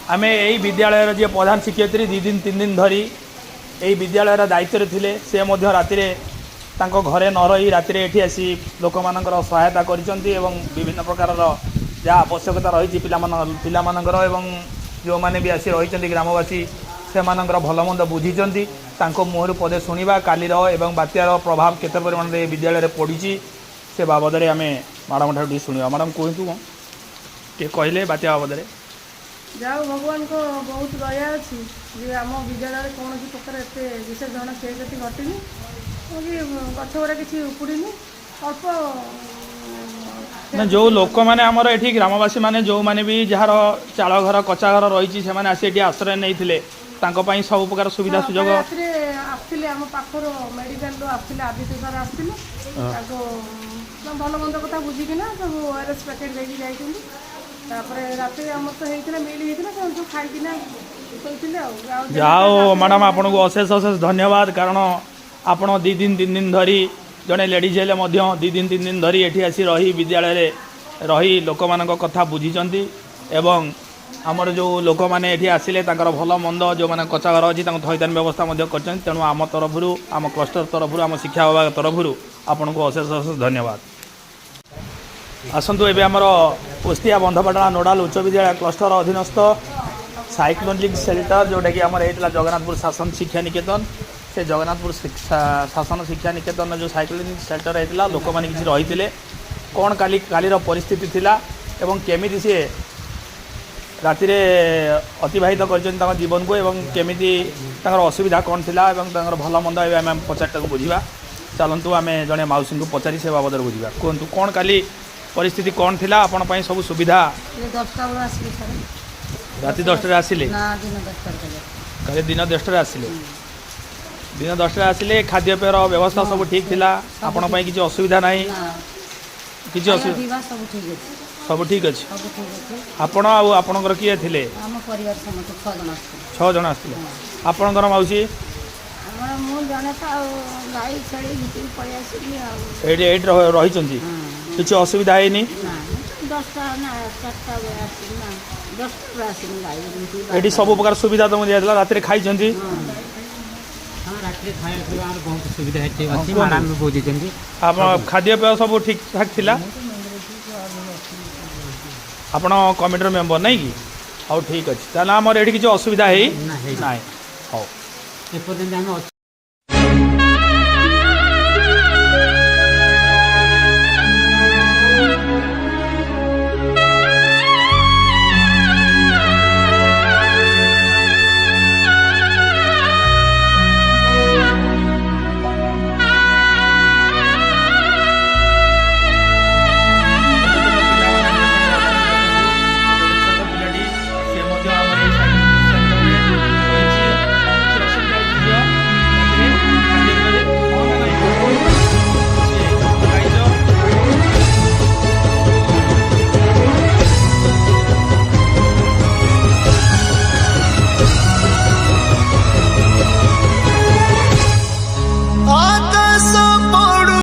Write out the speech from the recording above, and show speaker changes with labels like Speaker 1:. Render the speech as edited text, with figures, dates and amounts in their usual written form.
Speaker 1: आम यही विद्यालय जी प्रधान शिक्षयित्री 2 दिन 3 दिन धरी यही विद्यालय दायित्व थे से राति घरे न रही राति एठी आसी लोक मान सहायता कर विभिन्न प्रकार जहाँ आवश्यकता रही पिलामानଙ୍କର जो मैंने भी आसी रही ग्रामवासी से भल मंद बुझी मुहर पदे शुणा कालीर एवं बात्यार प्रभाव केते परिमाण विद्यालय पड़ी से बाबद आम मैडम ठार शुणा मैडम कहतु टे कहले बात्या बाबद
Speaker 2: जाओ भगवान को बहुत दया अच्छी जे आम विद्यालय कौन प्रकार एत विशेष धरण क्षयक्षति घटनी गछगुड़ा किसी उपुड़नी अल्प
Speaker 1: ना जो लोक मैंने आमर ये ग्रामवासी मैंने जो मैंने भी जार चाल घर कच्चा घर रही से आसी ये आश्रय नहीं सब प्रकार सुविधा सुजोग
Speaker 2: आसते आम पाखर मेडिकल आसते आदित्य सर आसते भल मंद कथा बुझिकिना सब ओआरएस पैकेट देकी जाइछन रात आम तो होता मिल होता खाईकिना
Speaker 1: जाओ मैडम आपन को अशेष अशेष धन्यवाद कारण आपण 2 दिन 3 दिन धरी जड़े लेडीज हेले 2 दिन 3 दिन धरी एठी आसी रही विद्यालय रही लोक मान कथा बुझी एवं आमर जो लोक मैंने ये आसिले भल मंद जो मैंने कच्चा घर अच्छी थैतान व्यवस्था कर तेणु आम तरफ आम क्लस्टर तरफ आम शिक्षा विभाग तरफ आपन को अशेष अशेष धन्यवाद। आसतु एवं पोस्तिया बंधपाटना नोडाल उच्च विद्यालय क्लस्टर अधीनस्थ साइक्लोनिक सेल्टर जोटा कि आमर होता जगन्नाथपुर शासन शिक्षा निकेतन से जगन्नाथपुर शासन शिक्षा निकेतन जो साइक्लोनिक सेल्टर होता लोक मैंने किसी रही थे कौन कालीर परिस्थिति थिला एवं केमिति सी राति अतिवाहित कर जीवन को एवं केमिति असुविधा कौन थिला एवं भल मंद आम पचारटा को बुझा चलतु आम जड़े मौसी को पचारि से बाबद बुझा कहतु कौन काली परिस्थिति कौन थिला आपण पई सब सुविधा राति 10 आसिले कल दिन 10 आसिले दिन 10 आसिले खाद्यपेयर व्यवस्था सब ठीक थिला आपण पई किछि असुविधा नाही किछि असुविधा सब ठीक अच्छे आपण आपणकर किए थिले 6 जन आसले आपणकर मौसी रही किसी असुविधा है ये सब प्रकार सुविधा तुम दिया रात खाई खाद्यपेय सब ठीक ठाक थिला आपण कमिटर मेंबर नहीं कि हाँ ठीक अच्छे आमर ये किसी असुविधा है ना। हाँ